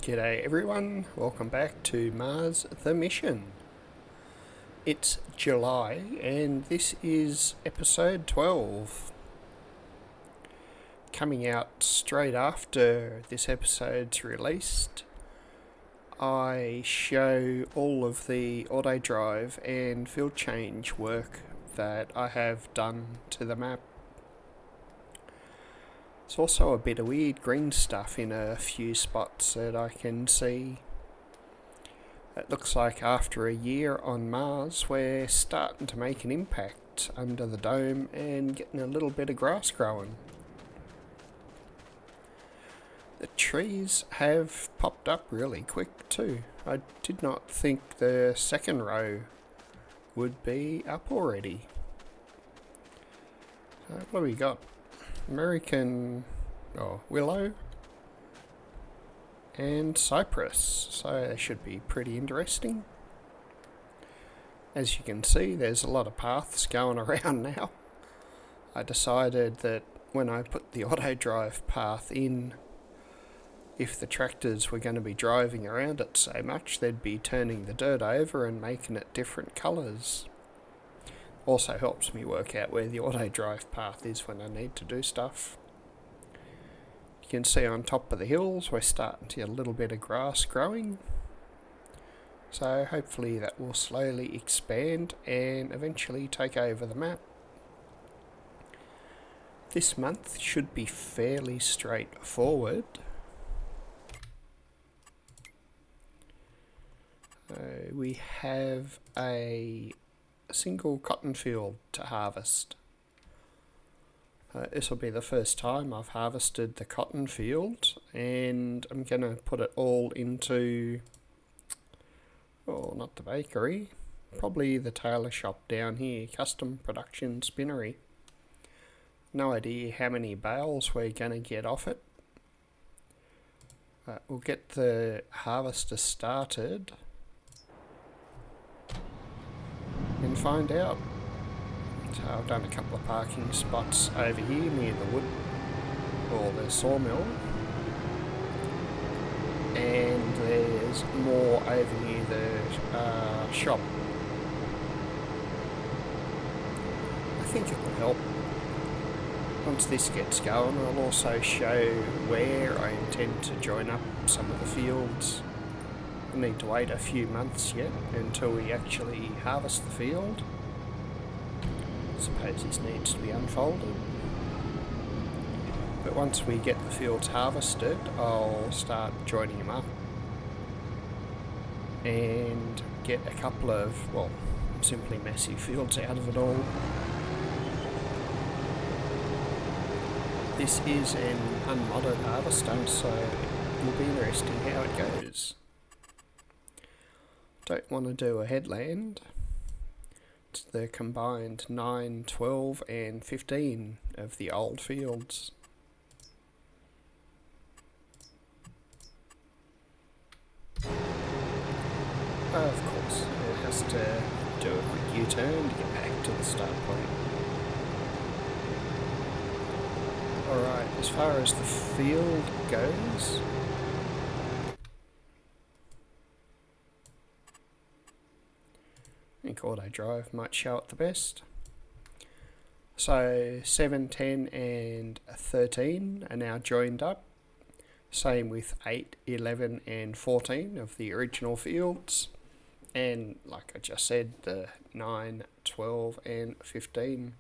G'day everyone, welcome back to Mars the Mission. It's July and this is episode 12. Coming out straight after this episode's released, I show all of the auto drive and field change work that I have done to the map. There's also a bit of weird green stuff in a few spots that I can see. It looks like after a year on Mars we're starting to make an impact under the dome and getting a little bit of grass growing. The trees have popped up really quick too. I did not think the second row would be up already. What do we got? American willow and cypress, so they should be pretty interesting. As you can see, there's a lot of paths going around now. I decided that when I put the auto drive path in, if the tractors were going to be driving around it so much, they'd be turning the dirt over and making it different colours. Also helps me work out where the auto drive path is when I need to do stuff. You can see on top of the hills we're starting to get a little bit of grass growing. So hopefully that will slowly expand and eventually take over the map. This month should be fairly straightforward. We have a single cotton field to harvest. This will be the first time I've harvested the cotton field, and I'm going to put it all into, not the bakery, probably the tailor shop down here, custom production spinnery. No idea how many bales we're going to get off it. We'll get the harvester started and find out. So I've done a couple of parking spots over here near the wood or the sawmill, and there's more over near the shop. I think it will help. Once this gets going, I'll also show where I intend to join up some of the fields. We need to wait a few months yet until we actually harvest the field. I suppose this needs to be unfolded. But once we get the fields harvested, I'll start joining them up and get a couple of, simply messy fields out of it all. This is an unmodded harvester, so it will be interesting how it goes. Don't want to do a headland. It's the combined 9, 12 and 15 of the old fields. Of course, it has to do a quick U-turn to get back to the start point. Alright, as far as the field goes, I think auto drive might show it the best. So 7, 10 and 13 are now joined up. Same with 8, 11 and 14 of the original fields. And like I just said, the 9, 12 and 15.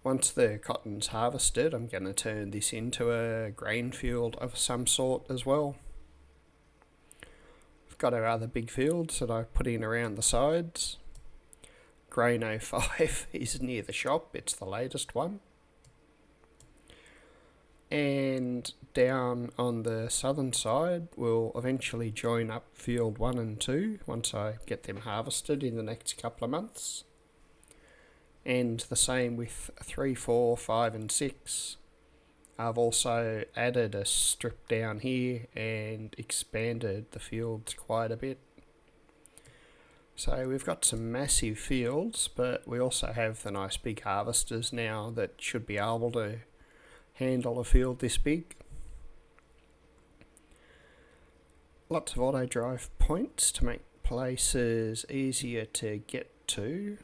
Once the cotton's harvested, I'm going to turn this into a grain field of some sort as well. Got our other big fields that I put in around the sides. Grain 05 is near the shop, it's the latest one. And down on the southern side we'll eventually join up field 1 and 2 once I get them harvested in the next couple of months. And the same with 3, 4, 5 and 6. I've also added a strip down here and expanded the fields quite a bit. So we've got some massive fields, but we also have the nice big harvesters now that should be able to handle a field this big. lots of auto drive points to make places easier to get to.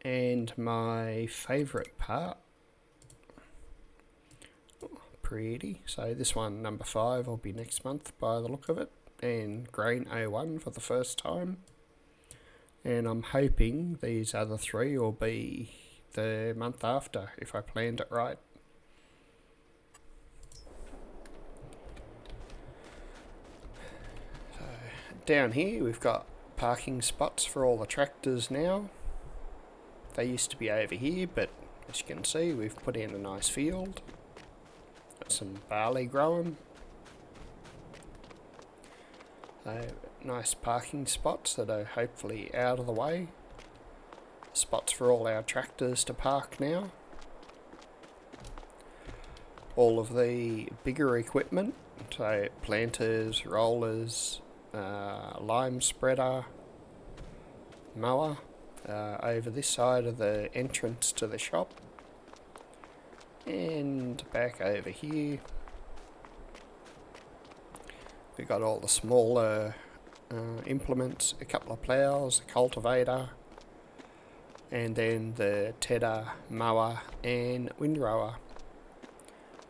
And my favourite part, pretty, so this one, number 5, will be next month by the look of it, and grain A1 for the first time. And I'm hoping these other 3 will be the month after, if I planned it right. So down here we've got parking spots for all the tractors now. They used to be over here, but as you can see, we've put in a nice field. Got some barley growing. Nice parking spots that are hopefully out of the way. Spots for all our tractors to park now. All of the bigger equipment, so planters, rollers, lime spreader, mower, over this side of the entrance to the shop. And back over here we got all the smaller implements, a couple of ploughs, a cultivator, and then the tedder, mower and windrower,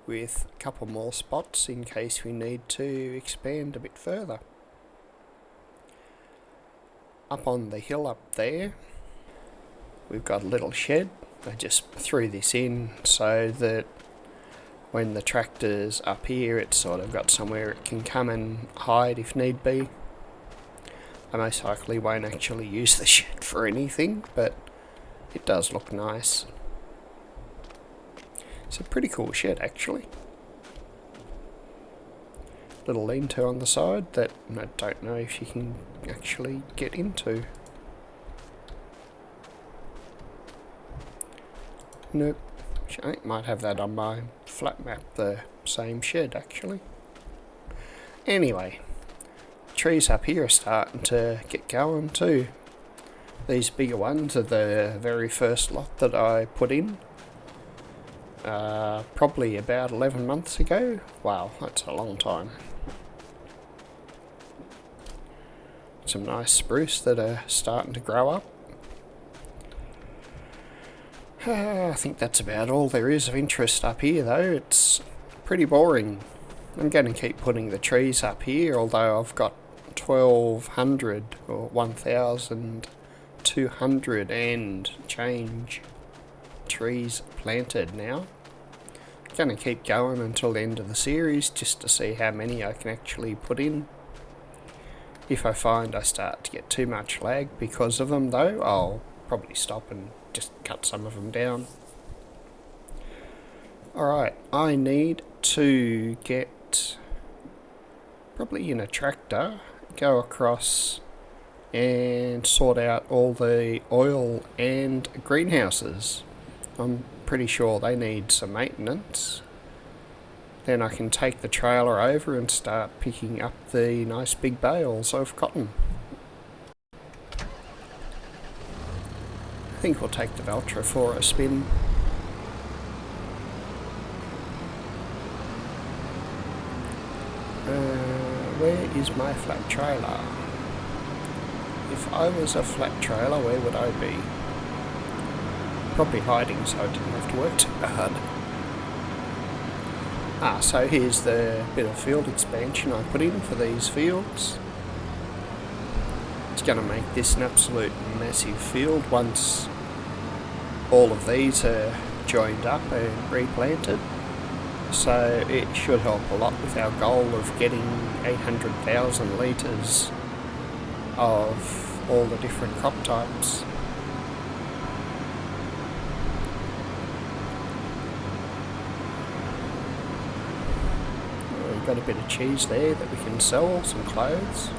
with a couple more spots in case we need to expand a bit further. Up on the hill up there we've got a little shed. I just threw this in so that when the tractor's up here, it's sort of got somewhere it can come and hide if need be. I most likely won't actually use the shed for anything, but it does look nice. It's a pretty cool shed actually. Little lean-to on the side that I don't know if you can actually get into. Nope. I think might have that on my flat map, the same shed actually. Anyway, trees up here are starting to get going too. These bigger ones are the very first lot that I put in. Probably about 11 months ago. Wow, that's a long time. Some nice spruce that are starting to grow up. I think that's about all there is of interest up here though. It's pretty boring. I'm going to keep putting the trees up here, although I've got 1,200 or 1,200 and change trees planted now. I'm going to keep going until the end of the series just to see how many I can actually put in. If I find I start to get too much lag because of them though, I'll probably stop and just cut some of them down. Alright, I need to get, probably in a tractor, go across and sort out all the oil and greenhouses. I'm pretty sure they need some maintenance. Then I can take the trailer over and start picking up the nice big bales of cotton. I think we'll take the Valtra for a spin. Where is my flat trailer? If I was a flat trailer, where would I be? Probably hiding so I didn't have to work too hard. So here's the bit of field expansion I put in for these fields. It's going to make this an absolute massive field once all of these are joined up and replanted. So it should help a lot with our goal of getting 800,000 litres of all the different crop types. We've got a bit of cheese there that we can sell, some clothes,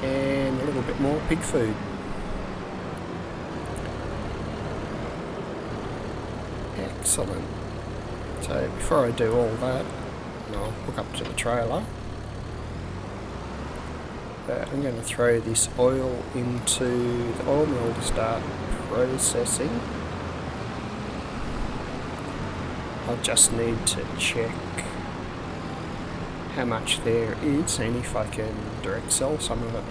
and a little bit more pig food. Excellent. So before I do all that, I'll hook up to the trailer. I'm going to throw this oil into the oil mill to start processing. I'll just need to check how much there is and if I can direct sell some of it.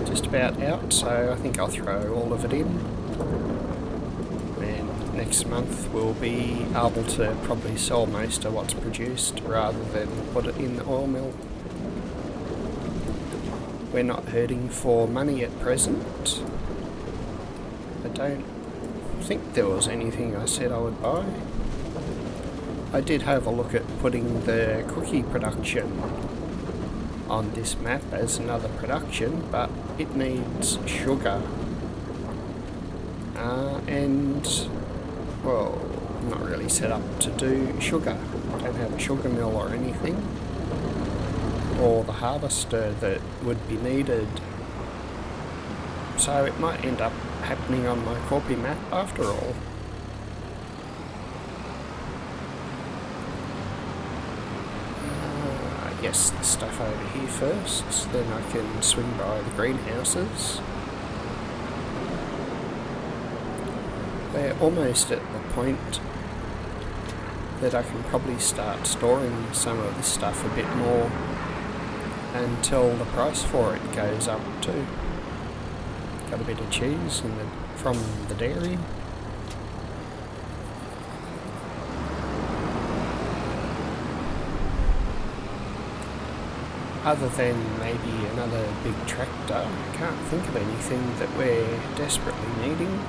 Just about out, so I think I'll throw all of it in, and next month we'll be able to probably sell most of what's produced rather than put it in the oil mill. We're not hurting for money at present. I don't think there was anything I said I would buy. I did have a look at putting the cookie production on this map as another production, but it needs sugar. And, well, I'm not really set up to do sugar. I don't have a sugar mill or anything, or the harvester that would be needed. So it might end up happening on my Corpy map after all. Yes, the stuff over here first, then I can swing by the greenhouses. We're almost at the point that I can probably start storing some of this stuff a bit more until the price for it goes up too. Got a bit of cheese from the dairy. Other than maybe another big tractor, I can't think of anything that we're desperately needing.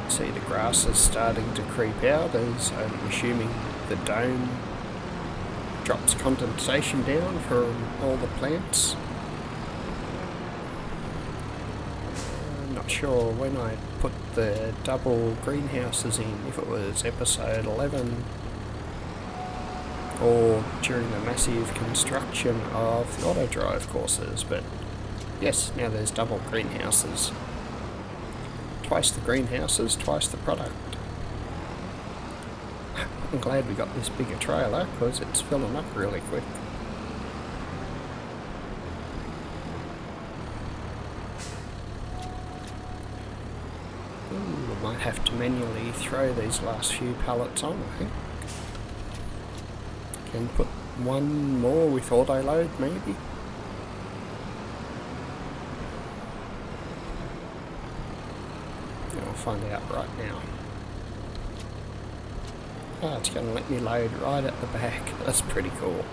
See, the grass is starting to creep out as I'm assuming the dome drops condensation down from all the plants. I'm not sure when I put the double greenhouses in, if it was episode 11 or during the massive construction of the auto drive courses, but yes, now there's double greenhouses. Twice the greenhouses, twice the product. I'm glad we got this bigger trailer because it's filling up really quick. Ooh, I might have to manually throw these last few pallets on, I think. Can put one more with auto load maybe. I'll find out right now. Oh, it's going to let me load right at the back. That's pretty cool.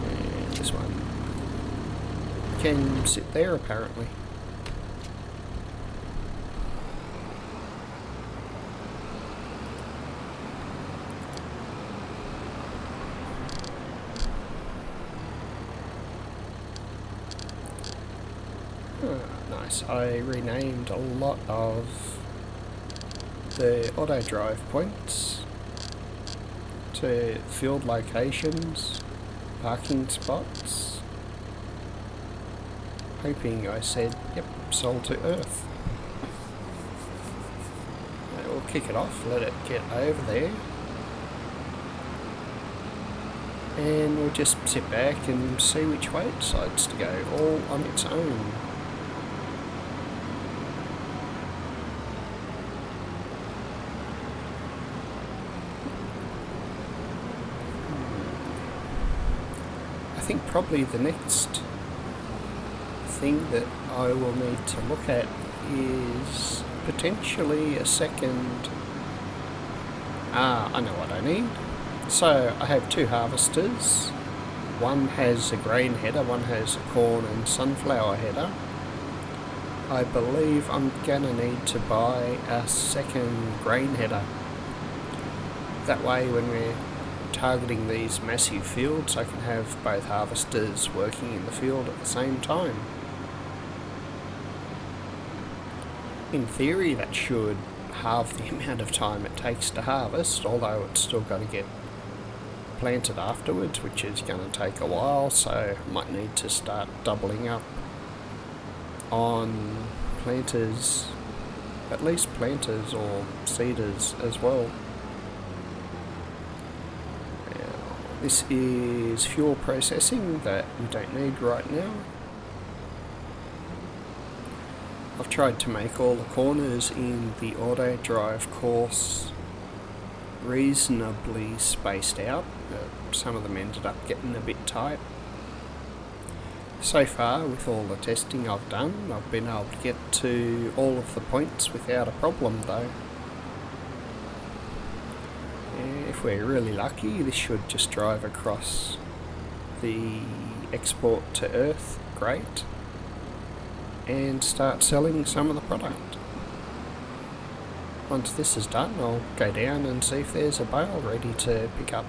And this one can sit there apparently. Nice. I renamed a lot of the auto drive points to field locations, parking spots, hoping I said, yep, sold to Earth. We'll kick it off, let it get over there, and we'll just sit back and see which way it decides to go, all on its own. I think probably the next thing that I will need to look at is potentially a second... I know what I need. So I have two harvesters. One has a grain header, one has a corn and sunflower header. I believe I'm gonna need to buy a second grain header. That way when we're targeting these massive fields, I can have both harvesters working in the field at the same time. In theory, that should halve the amount of time it takes to harvest, although it's still got to get planted afterwards, which is going to take a while, so I might need to start doubling up on planters, at least planters or seeders as well. This is fuel processing that we don't need right now. I've tried to make all the corners in the auto drive course reasonably spaced out, but some of them ended up getting a bit tight. So far, with all the testing I've done, I've been able to get to all of the points without a problem though. If we're really lucky, this should just drive across the export to Earth grate and start selling some of the product. Once this is done, I'll go down and see if there's a bale ready to pick up.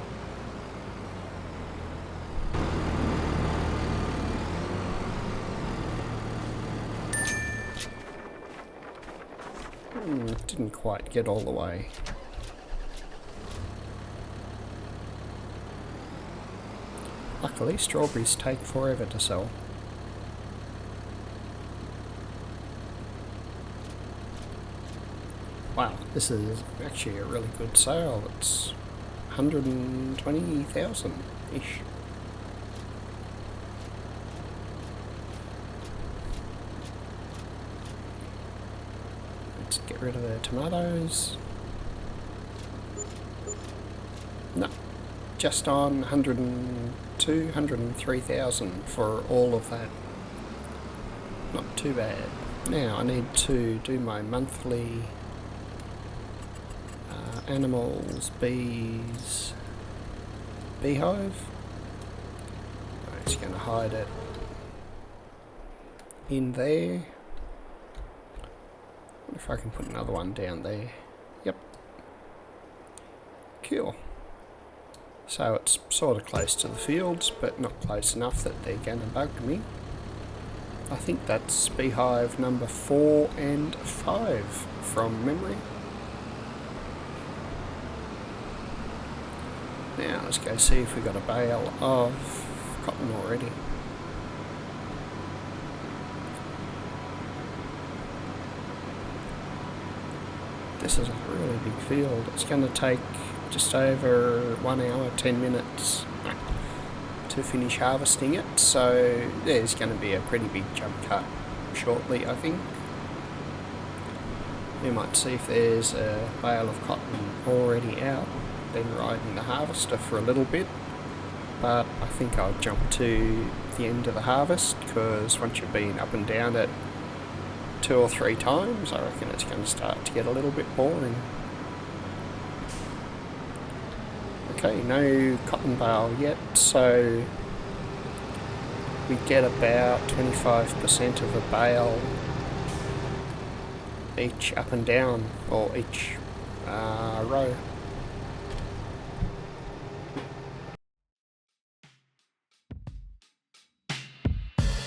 Didn't quite get all the way. Luckily, strawberries take forever to sell. Wow, this is actually a really good sale. It's 120,000-ish. Let's get rid of the tomatoes. No, just on 102, 103,000 for all of that. Not too bad. Now I need to do my monthly animals, bees, beehive. I'm just going to hide it in there. Wonder if I can put another one down there. Yep. Cool. So it's sort of close to the fields, but not close enough that they're going to bug me. I think that's beehive number 4 and 5 from memory. Now let's go see if we got a bale of cotton already. This is a really big field. It's going to take just over 1 hour, 10 minutes to finish harvesting it, so there's going to be a pretty big jump cut shortly, I think. We might see if there's a bale of cotton already out, then riding the harvester for a little bit, but I think I'll jump to the end of the harvest, because once you've been up and down it 2 or 3 times, I reckon it's going to start to get a little bit boring. Okay, no cotton bale yet, so we get about 25% of a bale each up and down, or each row.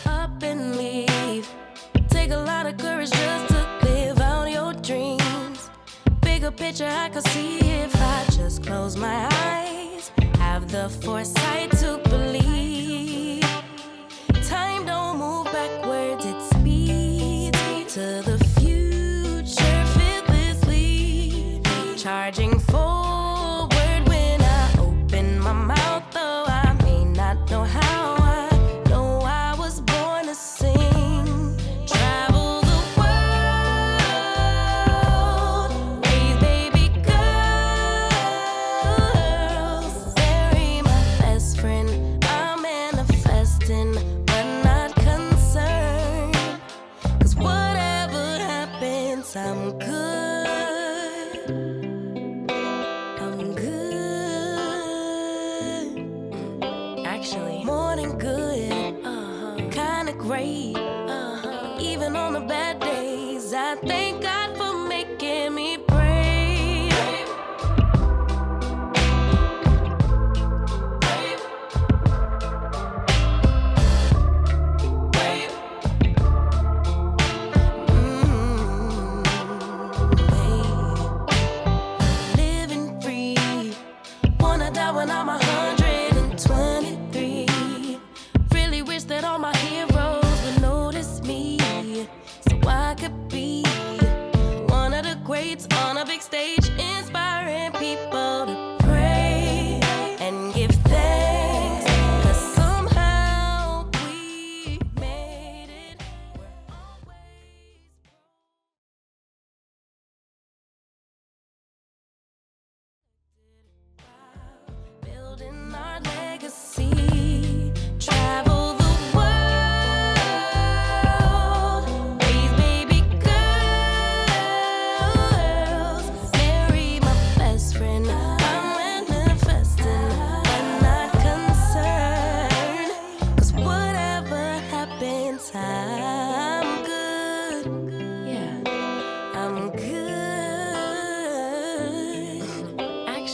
Up and leave. Take a lot of courage just to live out your dreams. Bigger picture I could see if I just close my eyes. Have the foresight to believe. Time don't move backwards, it speeds to the future fearlessly. Charging forward when I open my mouth, though I may not know how. I know I was born to sing. Travel the world, raise baby girls. Bury my best friend, I'm manifesting, but not concerned. 'Cause whatever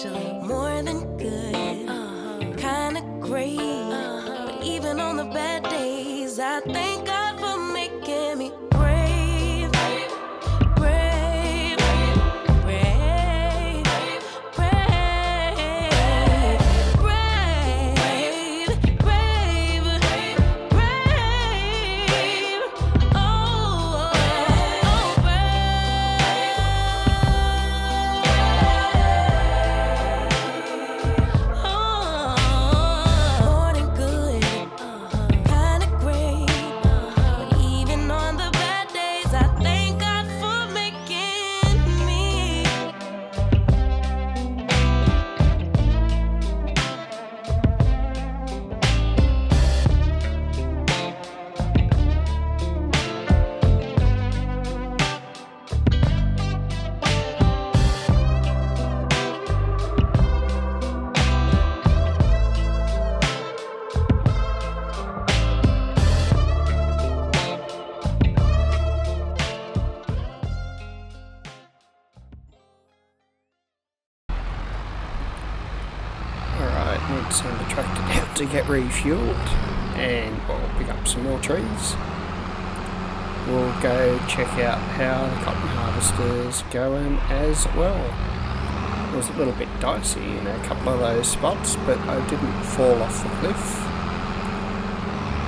actually. More than good, kinda great. But even on the bad days, I thank God for making me brave. Brave, brave, brave, brave, brave, brave. Oh, more than good, kinda great. But even on the bad days, I thank God for making me. Alright, need to send the tractor down to get refueled, and we'll pick up some more trees. We'll go check out how the cotton harvester's going as well. It was a little bit dicey in a couple of those spots, but I didn't fall off the cliff.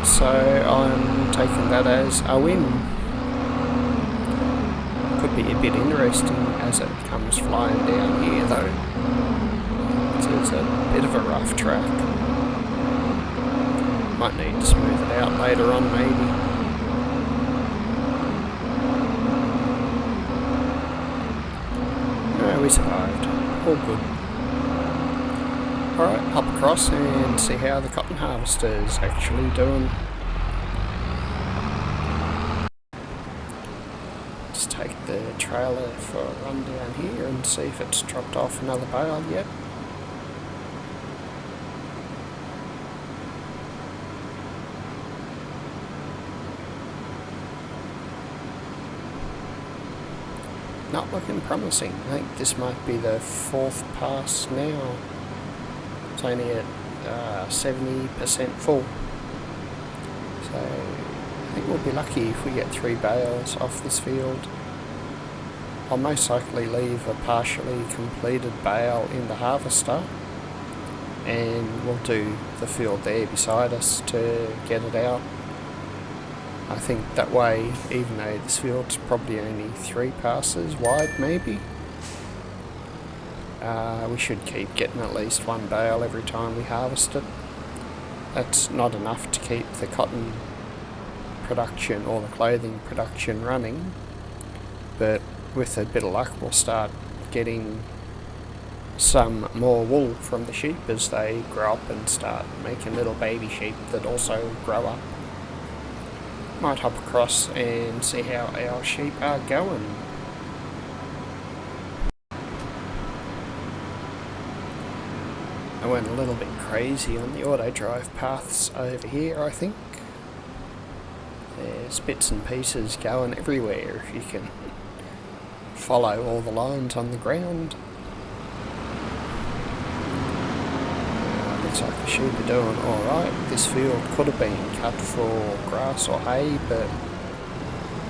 So I'm taking that as a win. Could be a bit interesting as it comes flying down here though. It's a bit of a rough track. Might need to smooth it out later on maybe. No, we survived. All good. Alright, hop across and see how the cotton harvester's actually doing. Just take the trailer for a run down here and see if it's dropped off another bale yet. Not looking promising. I think this might be the fourth pass now. It's only at 70% full. So I think we'll be lucky if we get 3 bales off this field. I'll most likely leave a partially completed bale in the harvester, and we'll do the field there beside us to get it out. I think that way, even though this field's probably only 3 passes wide maybe, we should keep getting at least 1 bale every time we harvest it. That's not enough to keep the cotton production or the clothing production running, but with a bit of luck we'll start getting some more wool from the sheep as they grow up and start making little baby sheep that also grow up. Might hop across and see how our sheep are going. I went a little bit crazy on the auto drive paths over here, I think. There's bits and pieces going everywhere if you can follow all the lines on the ground. Looks like the sheep are doing alright. This field could have been cut for grass or hay, but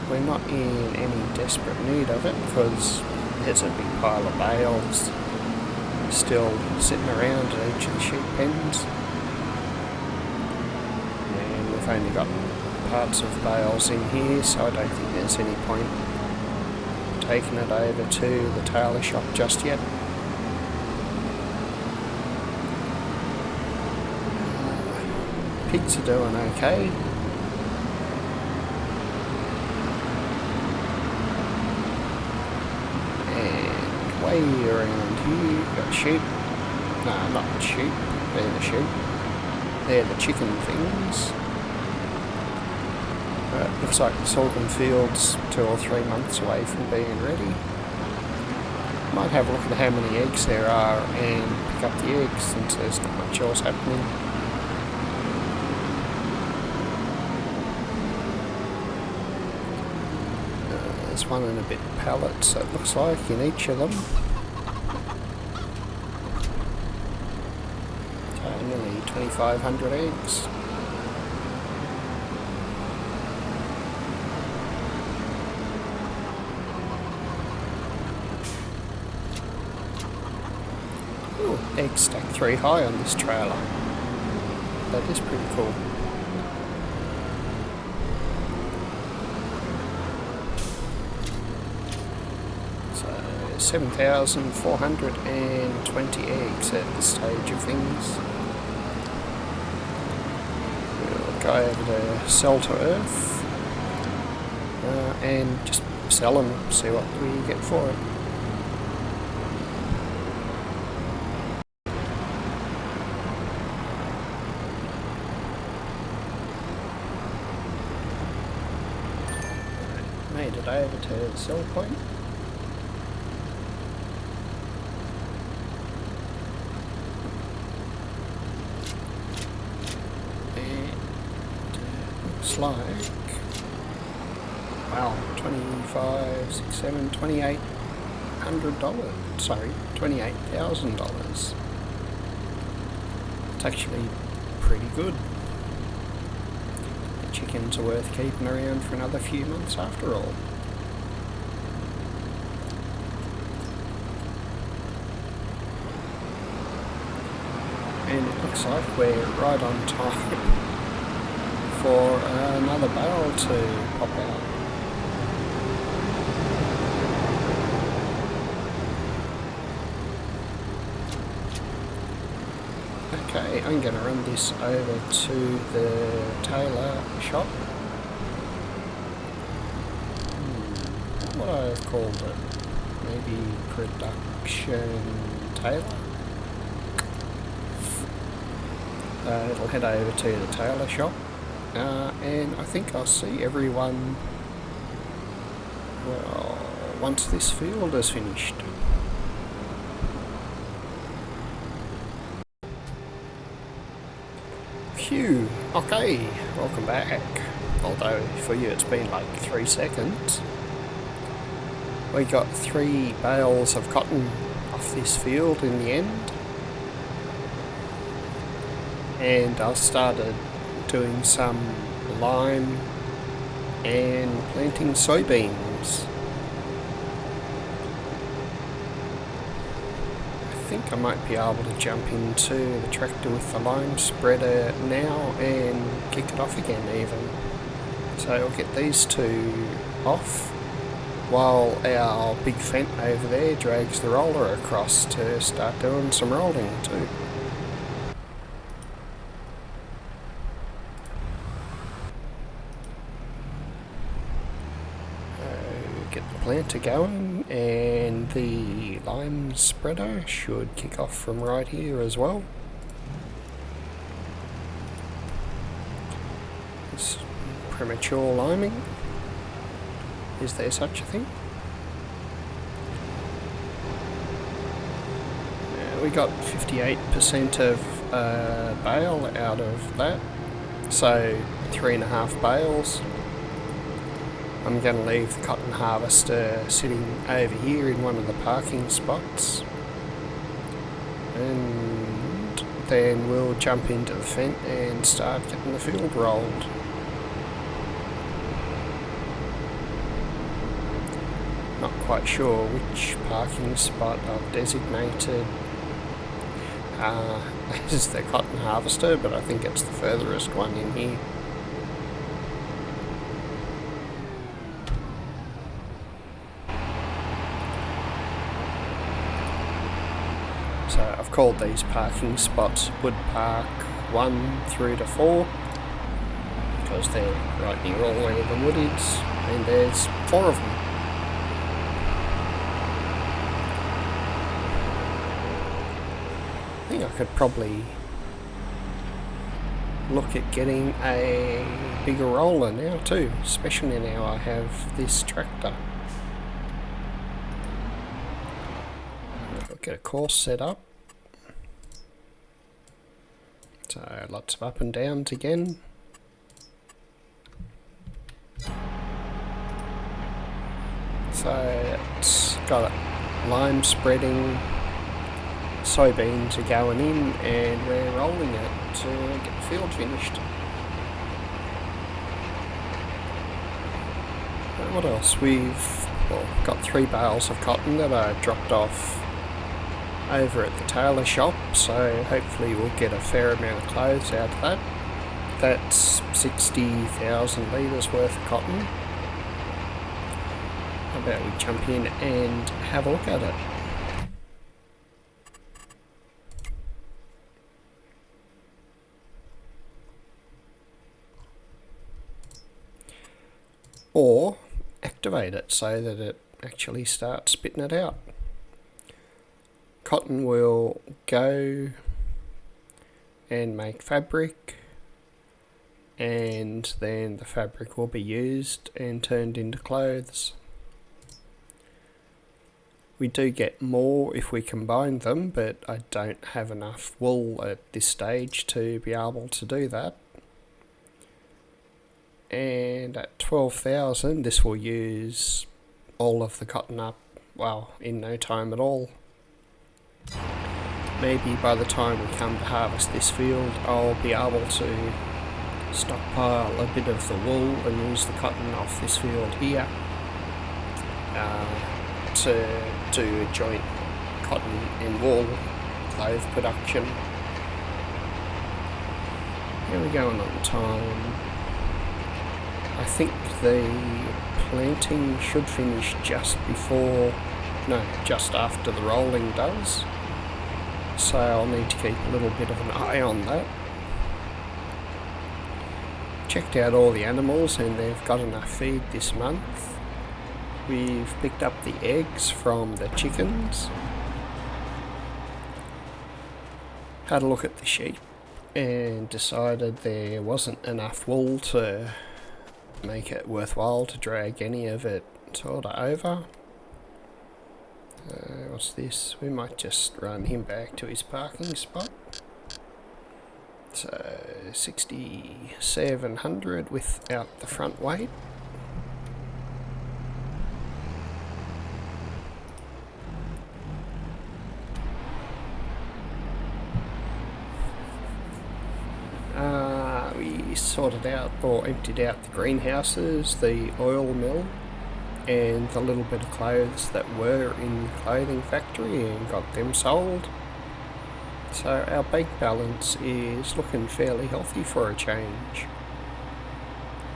we're not in any desperate need of it because there's a big pile of bales still sitting around at each of the sheep pens. And we've only got parts of bales in here, so I don't think there's any point taking it over to the tailor shop just yet. Pigs are doing okay. And way around here you've got sheep. No, not the sheep, they're the sheep. They're the chicken things. Looks like the sorghum field's 2 or 3 months away from being ready. Might have a look at how many eggs there are and pick up the eggs since there's not much else happening. There's 1 and a bit pallets, it looks like, in each of them. 2,500 eggs. Ooh, eggs stacked 3 high on this trailer. That is pretty cool. So 7,420 eggs at this stage of things. We'll go over to Sell to Earth and just sell them, see what we get for it. Made it over to the sell point. And looks like, wow, $2,800. Sorry, $28,000. It's actually pretty good. Chickens are worth keeping around for another few months after all. And it looks like we're right on time for another bale to pop out. Okay, I'm going to run this over to the tailor shop. What I've called it? Maybe production tailor? It'll head over to the tailor shop. And I think I'll see everyone, well, once this field is finished. Phew, okay, welcome back. Although for you it's been like 3 seconds. We got 3 bales of cotton off this field in the end. And I started doing some lime and planting soybeans. I think I might be able to jump into the tractor with the lime spreader now and kick it off again even. So I'll get these 2 off while our big Fent over there drags the roller across to start doing some rolling too. Get the planter going, and the lime spreader should kick off from right here as well. It's premature liming. Is there such a thing? We got 58% of bale out of that, so 3.5 bales. I'm going to leave the cotton harvester sitting over here in one of the parking spots, and then we'll jump into the Fent and start getting the field rolled. Not quite sure which parking spot I've designated as the cotton harvester, but I think it's the furthest one in here. So I've called these parking spots Wood Park 1 through to 4 because they're right near all where the wood is, and there's 4 of them. I think I could probably look at getting a bigger roller now too, especially now I have this tractor. I'll get a course set up. So lots of up and downs again. So it's got lime spreading soybeans are going in and we're rolling it to get the field finished. What else? We've got 3 bales of cotton that are dropped off over at the tailor shop, so hopefully we'll get a fair amount of clothes out of that. That's 60,000 litres worth of cotton. How about we jump in and have a look at it? Or activate it so that it actually starts spitting it out. Cotton will go and make fabric, and then the fabric will be used and turned into clothes. We do get more if we combine them, but I don't have enough wool at this stage to be able to do that. And at 12,000 this will use all of the cotton up, well, in no time at all. Maybe by the time we come to harvest this field, I'll be able to stockpile a bit of the wool and use the cotton off this field here to do a joint cotton and wool clothes production. How are we going on time? I think the planting should finish just after the rolling does. So I'll need to keep a little bit of an eye on that. Checked out all the animals and they've got enough feed this month. We've picked up the eggs from the chickens. Had a look at the sheep and decided there wasn't enough wool to make it worthwhile to drag any of it sort of over. What's this? We might just run him back to his parking spot. So 6,700 without the front weight. We sorted out or emptied out the greenhouses, the oil mill, and the little bit of clothes that were in the clothing factory and got them sold. So our bank balance is looking fairly healthy for a change.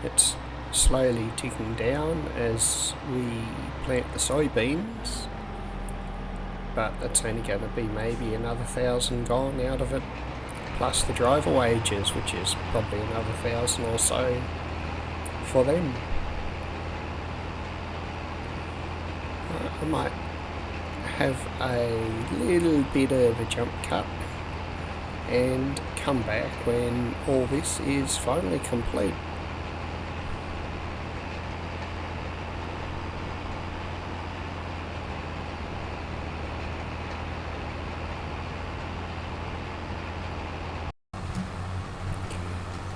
It's slowly ticking down as we plant the soybeans, but that's only going to be maybe another 1,000 gone out of it, plus the driver wages, which is probably another 1,000 or so for them. I might have a little bit of a jump cut and come back when all this is finally complete.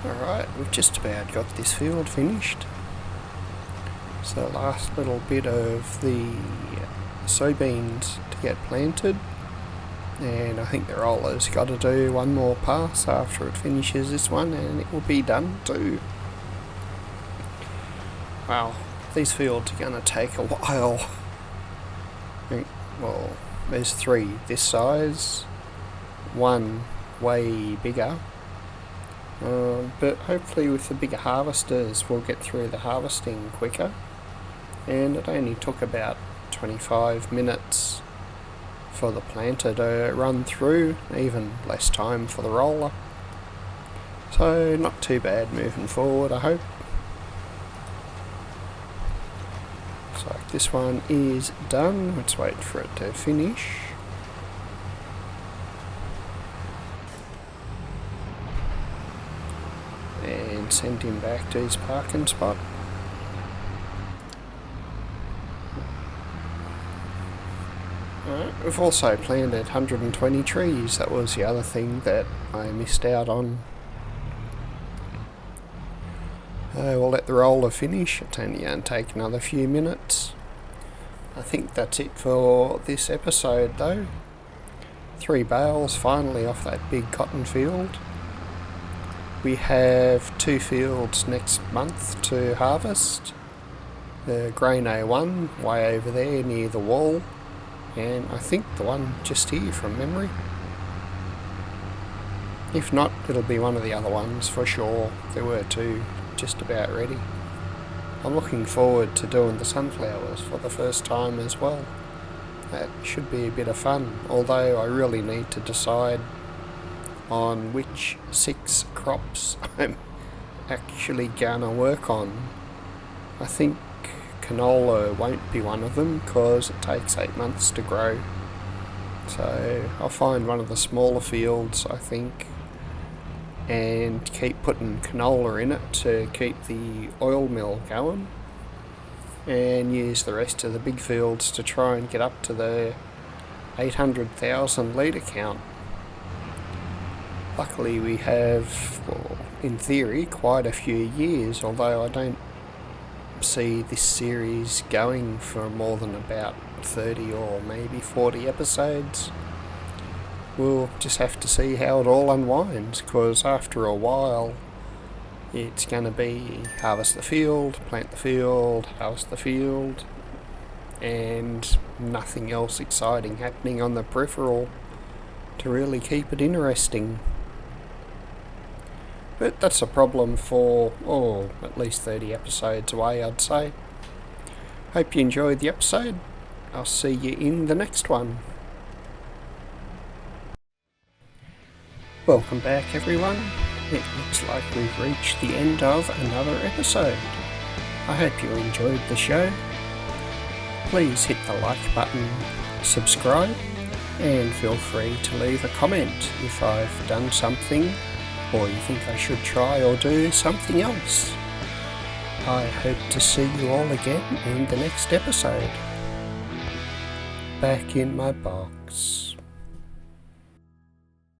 Alright, we've just about got this field finished. So last little bit of the soybeans to get planted, and I think the roller's got to do one more pass after it finishes this one and it will be done too. Wow, these fields are going to take a while. Well, there's 3 this size, 1 way bigger, but hopefully with the bigger harvesters we'll get through the harvesting quicker. And it only took about 25 minutes for the planter to run through, even less time for the roller. So not too bad moving forward, I hope. Looks like this one is done. Let's wait for it to finish. And send him back to his parking spot. We've also planted 120 trees. That was the other thing that I missed out on. We'll let the roller finish. It's only going to take another few minutes. I think that's it for this episode though. 3 bales finally off that big cotton field. We have 2 fields next month to harvest. The grain A1 way over there near the wall, and I think the one just here from memory. If not, it'll be one of the other ones for sure. There were 2 just about ready. I'm looking forward to doing the sunflowers for the first time as well. That should be a bit of fun, although I really need to decide on which 6 crops I'm actually gonna work on. I think canola won't be one of them because it takes 8 months to grow. So I'll find one of the smaller fields, I think, and keep putting canola in it to keep the oil mill going, and use the rest of the big fields to try and get up to the 800,000 litre count. Luckily we have, well, in theory, quite a few years, although I don't see this series going for more than about 30 or maybe 40 episodes. We'll just have to see how it all unwinds, because after a while it's going to be harvest the field, plant the field, harvest the field, and nothing else exciting happening on the peripheral to really keep it interesting. But that's a problem for, at least 30 episodes away, I'd say. Hope you enjoyed the episode. I'll see you in the next one. Welcome back, everyone. It looks like we've reached the end of another episode. I hope you enjoyed the show. Please hit the like button, subscribe, and feel free to leave a comment if I've done something or you think I should try or do something else. I hope to see you all again in the next episode. Back in my box.